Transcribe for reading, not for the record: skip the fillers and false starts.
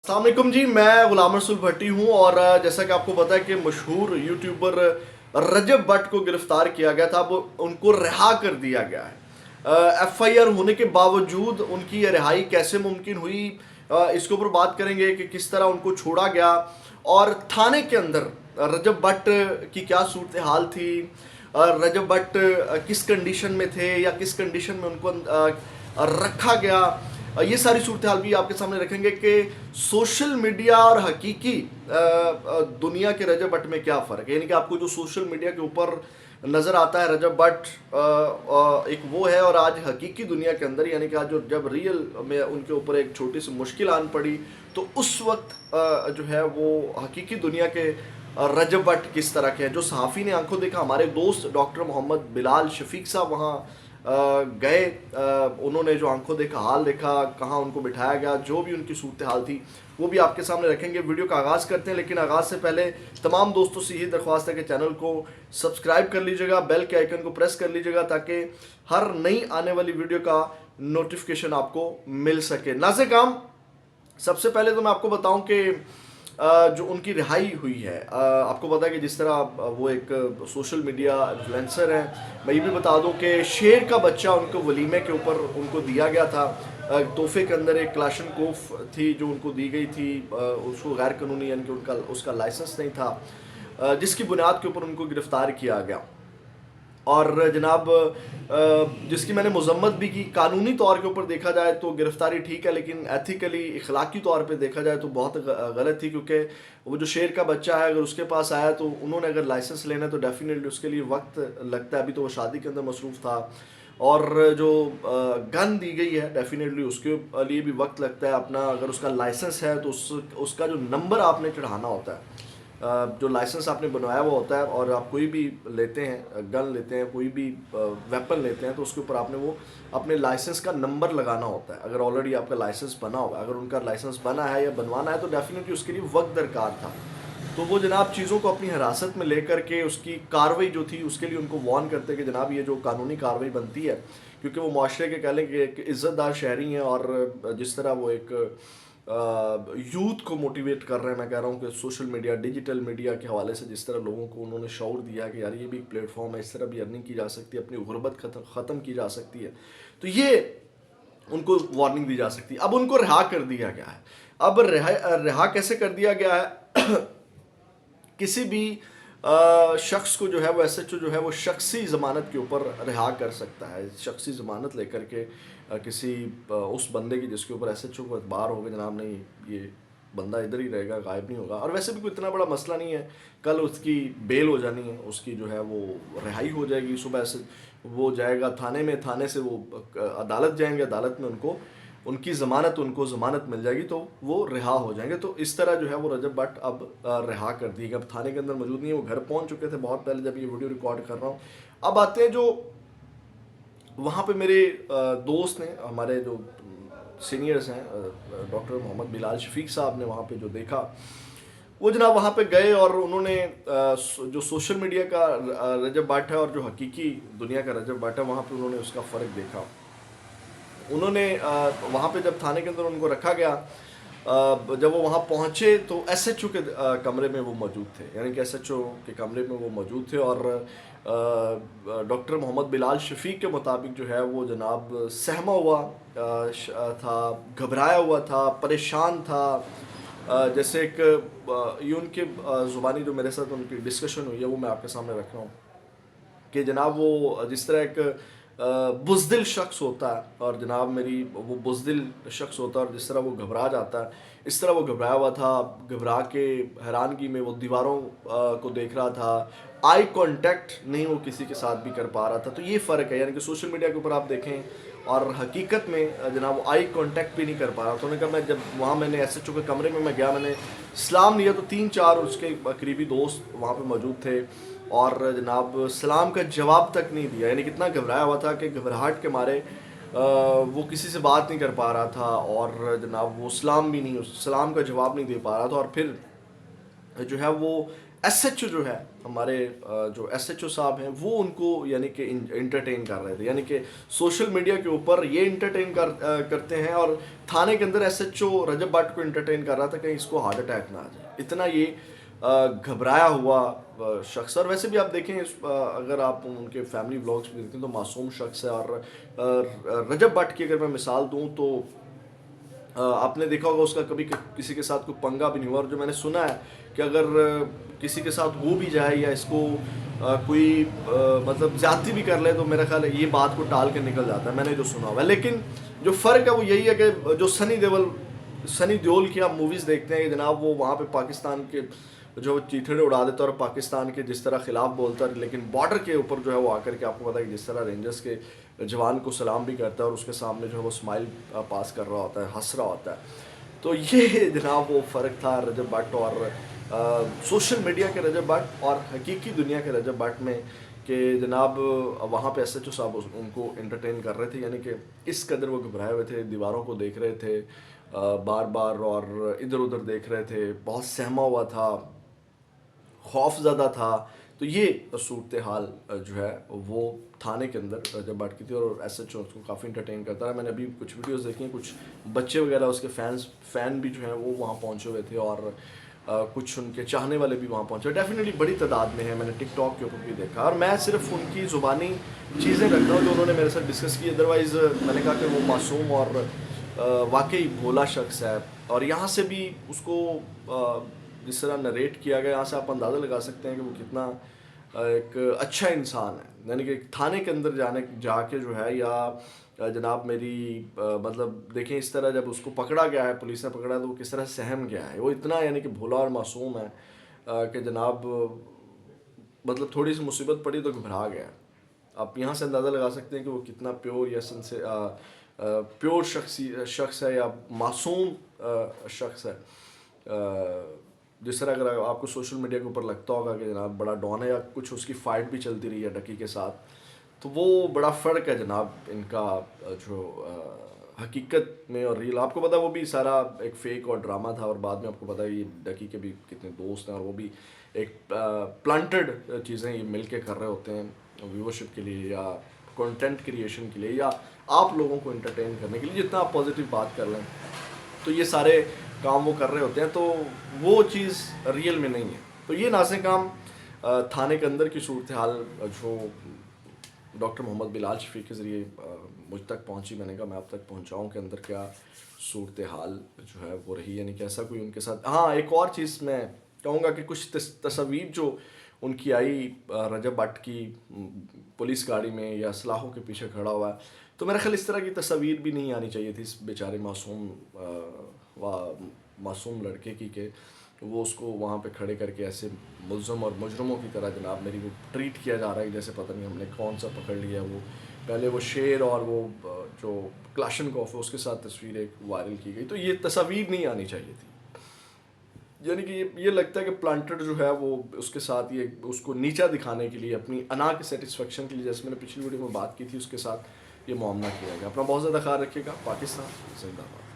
अस्सलाम वालेकुम जी, मैं गुलाम रसूल भट्टी हूँ। और जैसा कि आपको पता है कि मशहूर यूट्यूबर रजब भट्ट को गिरफ्तार किया गया था, अब उनको रिहा कर दिया गया है। एफआईआर होने के बावजूद उनकी ये रिहाई कैसे मुमकिन हुई, इसके ऊपर बात करेंगे कि किस तरह उनको छोड़ा गया और थाने के अंदर रजब भट्ट की क्या सूरत हाल थी, रजब भट्ट किस कंडीशन में थे या किस कंडीशन में उनको रखा गया। ये सारी सूरत हाल भी आपके सामने रखेंगे कि सोशल मीडिया और हकीकी दुनिया के रजब भट्ट में क्या फ़र्क है। यानी कि आपको जो सोशल मीडिया के ऊपर नज़र आता है रजब भट्ट एक वो है, और आज हकीकी दुनिया के अंदर यानी कि आज जो जब रियल में उनके ऊपर एक छोटी सी मुश्किल आन पड़ी तो उस वक्त जो है वो हकीकी दुनिया के रजब भट्ट किस तरह के हैं। जो सहाफ़ी ने आंखों देखा, हमारे दोस्त डॉक्टर मोहम्मद बिलाल शफीक साहब वहाँ गए, उन्होंने जो आंखों देखा हाल देखा, कहाँ उनको बिठाया गया, जो भी उनकी सूरत हाल थी वो भी आपके सामने रखेंगे। वीडियो का आगाज़ करते हैं, लेकिन आगाज़ से पहले तमाम दोस्तों से यही दरख्वास्त है कि चैनल को सब्सक्राइब कर लीजिएगा, बेल के आइकन को प्रेस कर लीजिएगा ताकि हर नई आने वाली वीडियो का नोटिफिकेशन आपको मिल सके। नाज़े काम, सबसे पहले तो मैं आपको बताऊं कि जो उनकी रिहाई हुई है, आपको पता है कि जिस तरह वो एक सोशल मीडिया इन्फ्लुएंसर हैं। मैं ये भी बता दूं कि शेर का बच्चा उनको वलीमे के ऊपर उनको दिया गया था। तोहफे के अंदर एक क्लाशनकोफ थी जो उनको दी गई थी, उसको गैर कानूनी यानी कि उसका लाइसेंस नहीं था, जिसकी बुनियाद के ऊपर उनको गिरफ्तार किया गया। और जनाब जिसकी मैंने मजम्मत भी की। कानूनी तौर के ऊपर देखा जाए तो गिरफ्तारी ठीक है, लेकिन एथिकली इखलाकी तौर पे देखा जाए तो बहुत गलत थी, क्योंकि वो जो शेर का बच्चा है अगर उसके पास आया तो उन्होंने अगर लाइसेंस लेना है तो डेफिनेटली उसके लिए वक्त लगता है। अभी तो वो शादी के अंदर मसरूफ़ था, और जो गन दी गई है डेफिनेटली उसके लिए भी वक्त लगता है अपना। अगर उसका लाइसेंस है तो उसका जो नंबर आपने चढ़ाना होता है, जो लाइसेंस आपने बनवाया हुआ होता है, और आप कोई भी लेते हैं, गन लेते हैं, कोई भी वेपन लेते हैं, तो उसके ऊपर आपने वो अपने लाइसेंस का नंबर लगाना होता है। अगर ऑलरेडी आपका लाइसेंस बना होगा, अगर उनका लाइसेंस बना है या बनवाना है तो डेफिनेटली उसके लिए वक्त दरकार था। तो वो जनाब चीज़ों को अपनी हिरासत में लेकर के उसकी कार्रवाई जो थी उसके लिए उनको वार्न करते कि जनाब ये जो कानूनी कार्रवाई बनती है, क्योंकि वो माशरे के कह लें कि एक इज़्ज़तदार शहरी हैं, और जिस तरह वो एक यूथ को मोटिवेट कर रहे हैं, मैं कह रहा हूँ कि सोशल मीडिया, डिजिटल मीडिया के हवाले से जिस तरह लोगों को उन्होंने शऊर दिया कि यार ये भी एक प्लेटफॉर्म है, इस तरह भी अर्निंग की जा सकती है, अपनी गुर्बत ख़त्म की जा सकती है, तो ये उनको वार्निंग दी जा सकती है। अब उनको रिहा कर दिया गया है। अब रिहा कैसे कर दिया गया है किसी भी शख्स को जो है वो एसएचओ जो है वो शख्सी ज़मानत के ऊपर रिहा कर सकता है। शख्सी ज़मानत लेकर के किसी उस बंदे की जिसके ऊपर एसएचओ को एतबार होगा जनाब नहीं ये बंदा इधर ही रहेगा, गायब नहीं होगा, और वैसे भी कोई इतना बड़ा मसला नहीं है, कल उसकी बेल हो जानी है, उसकी जो है वो रिहाई हो जाएगी। सुबह से वो जाएगा थाने में, थाने से वो अदालत जाएंगे, अदालत में उनकी उनको ज़मानत मिल जाएगी तो वो रिहा हो जाएंगे। तो इस तरह जो है वो रजब भट्ट अब रिहा कर दिए गए। अब थाने के अंदर मौजूद नहीं है, वो घर पहुंच चुके थे बहुत पहले जब ये वीडियो रिकॉर्ड कर रहा हूँ। अब आते हैं जो वहाँ पे मेरे दोस्त ने, हमारे जो सीनियर्स हैं, डॉक्टर मोहम्मद बिलाल शफीक साहब ने वहाँ पे जो देखा, वो जनाब वहाँ पे गए और उन्होंने जो सोशल मीडिया का रजब भट्ट है और जो हकीकी दुनिया का रजब भट्ट है वहाँ पे उन्होंने उसका फ़र्क देखा। उन्होंने वहाँ पे जब थाने के अंदर उनको रखा गया, जब वो वहाँ पहुँचे तो एसएचओ के कमरे में वो मौजूद थे, यानी कि एसएचओ के कमरे में वो मौजूद थे। और डॉक्टर मोहम्मद बिलाल शफीक के मुताबिक जो है वो जनाब सहमा हुआ था, घबराया हुआ था, परेशान था। जैसे एक ये उनके ज़ुबानी जो मेरे साथ उनकी डिस्कशन हुई है वो मैं आपके सामने रख रहा हूँ कि जनाब वो जिस तरह एक बुज़दिल शख्स होता है, और जनाब मेरी वो बुज़दिल शख्स होता है, और जिस तरह वो घबरा जाता है इस तरह वो घबराया हुआ था। घबरा के हैरानगी में वो दीवारों को देख रहा था, आई कांटेक्ट नहीं वो किसी के साथ भी कर पा रहा था। तो ये फ़र्क है, यानी कि सोशल मीडिया के ऊपर आप देखें और हकीकत में जनाब वो आई कांटेक्ट भी नहीं कर पा रहा। तो उन्होंने कहा मैं जब वहाँ मैंने एसएचओ के कमरे में मैं गया, मैंने सलाम लिया तो 3-4 उसके करीबी दोस्त वहाँ पे मौजूद थे, और जनाब सलाम का जवाब तक नहीं दिया। यानी कितना घबराया हुआ था कि घबराहट के मारे वो किसी से बात नहीं कर पा रहा था, और जनाब वो सलाम का जवाब नहीं दे पा रहा था। और फिर जो है वो ایس ایچ او جو ہے ہمارے جو ایس ایچ او صاحب ہیں وہ ان کو یعنی کہ انٹرٹین کر رہے تھے، یعنی کہ سوشل میڈیا کے اوپر یہ انٹرٹین کرتے ہیں، اور تھانے کے اندر S H O Rajab Butt کو انٹرٹین کر رہا تھا کہیں اس کو ہارٹ اٹیک نہ آ جائے، اتنا یہ گھبرایا ہوا شخص. اور ویسے بھی آپ دیکھیں اگر آپ ان کے فیملی بلاگس بھی دیکھیں تو معصوم شخص ہے. اور رجب بٹ کی اگر میں مثال دوں تو آپ نے دیکھا ہوگا اس کا کبھی کسی کے ساتھ کوئی پنگا بھی نہیں ہوا، اور جو میں نے سنا ہے کہ اگر کسی کے ساتھ ہو بھی جائے یا اس کو کوئی مطلب زیادتی بھی کر لے تو میرا خیال ہے یہ بات کو ٹال کے نکل جاتا ہے، میں نے جو سنا ہوا ہے. لیکن جو فرق ہے وہ یہی ہے کہ جو سنی دیول کی آپ موویز دیکھتے ہیں کہ جناب وہ وہاں پہ پاکستان کے جو چیتھڑے اڑا دیتا ہے اور پاکستان کے جس طرح خلاف بولتا ہے، لیکن بارڈر کے اوپر جو ہے وہ آ کر کے آپ کو پتا ہے کہ جس طرح رینجرز کے جوان کو سلام بھی کرتا ہے اور اس کے سامنے جو ہے وہ اسمائل پاس کر رہا ہوتا ہے، ہنس رہا ہوتا ہے. تو یہ جناب وہ فرق تھا رجب بٹ اور سوشل میڈیا کے رجب بٹ اور حقیقی دنیا کے رجب بٹ میں، کہ جناب وہاں پہ ایس ایچ او صاحب ان کو انٹرٹین کر رہے تھے، یعنی کہ اس قدر وہ گھبرائے ہوئے تھے، دیواروں کو دیکھ رہے تھے بار بار اور ادھر ادھر دیکھ رہے تھے، بہت سہما ہوا تھا، خوف زدہ تھا. تو یہ صورتحال جو ہے وہ تھانے کے اندر رجب بٹ کی تھی، اور ایس ایچ او اس کو کافی انٹرٹین کرتا ہے. میں نے ابھی کچھ ویڈیوز دیکھی ہیں، کچھ بچے وغیرہ اس کے فین بھی جو ہیں وہ وہاں پہنچے ہوئے تھے، اور کچھ ان کے چاہنے والے بھی وہاں پہنچے. ڈیفینیٹلی بڑی تعداد میں ہیں، میں نے ٹک ٹاک کے اوپر بھی دیکھا، اور میں صرف ان کی زبانی چیزیں رکھتا ہوں جو انہوں نے میرے ساتھ ڈسکس کی. ادروائز میں نے کہا کہ وہ معصوم اور واقعی بھولا شخص ہے. اور یہاں سے بھی اس کو جس طرح نریٹ کیا گیا، یہاں سے آپ اندازہ لگا سکتے ہیں کہ وہ کتنا ایک اچھا انسان ہے. یعنی کہ تھانے کے اندر جا کے جو ہے، یا جناب میری مطلب دیکھیں اس طرح جب اس کو پکڑا گیا ہے، پولیس نے پکڑا تو وہ کس طرح سہم گیا ہے. وہ اتنا یعنی کہ بھولا اور معصوم ہے کہ جناب مطلب تھوڑی سی مصیبت پڑی تو گھبرا گیا. آپ یہاں سے اندازہ لگا سکتے ہیں کہ وہ کتنا پیور یا پیور شخص ہے یا معصوم شخص ہے. جس طرح اگر آپ کو سوشل میڈیا کے اوپر لگتا ہوگا کہ جناب بڑا ڈان ہے، یا کچھ اس کی فائٹ بھی چلتی رہی ہے ڈکی کے ساتھ، تو وہ بڑا فرق ہے جناب ان کا جو حقیقت میں اور ریل. آپ کو پتا وہ بھی سارا ایک فیک اور ڈرامہ تھا، اور بعد میں آپ کو پتا یہ ڈکی کے بھی کتنے دوست ہیں، اور وہ بھی ایک پلانٹڈ چیزیں یہ مل کے کر رہے ہوتے ہیں ویورشپ کے لیے یا کنٹینٹ کریشن کے لیے یا آپ لوگوں کو انٹرٹین کرنے کے لیے. جتنا آپ پازیٹیو بات کر لیں تو یہ سارے کام وہ کر رہے ہوتے ہیں، تو وہ چیز ریئل میں نہیں ہے. تو یہ نازیں کام تھانے کے اندر کی صورتحال جو ڈاکٹر محمد بلال شفیع کے ذریعے مجھ تک پہنچی، میں نے کہا میں آپ تک پہنچاؤں کہ اندر کیا صورتحال جو ہے وہ رہی. یعنی کہ ایسا کوئی ان کے ساتھ. ہاں ایک اور چیز میں کہوں گا کہ کچھ تصاویر جو ان کی آئی رجب بٹ کی پولیس گاڑی میں یا اسلحوں کے پیچھے کھڑا ہوا ہے، تو میرا خیال اس طرح کی تصاویر بھی نہیں آنی چاہیے تھی اس بیچارے معصوم لڑکے کی، کہ وہ اس کو وہاں پہ کھڑے کر کے ایسے ملزم اور مجرموں کی طرح جناب میری وہ ٹریٹ کیا جا رہا ہے جیسے پتہ نہیں ہم نے کون سا پکڑ لیا. وہ پہلے وہ شیر اور وہ جو کلاشنکوف ہے اس کے ساتھ تصویر ایک وائرل کی گئی. تو یہ تصاویر نہیں آنی چاہیے تھی. یعنی کہ یہ لگتا ہے کہ پلانٹڈ جو ہے وہ اس کے ساتھ یہ اس کو نیچا دکھانے کے لیے، اپنی انا کے سیٹسفیکشن کے لیے، جیسے میں نے پچھلی ویڈیو میں بات کی تھی، اس کے ساتھ یہ معاملہ کیا گیا. اپنا بہت زیادہ خیال رکھیے گا. پاکستان زندہ باد.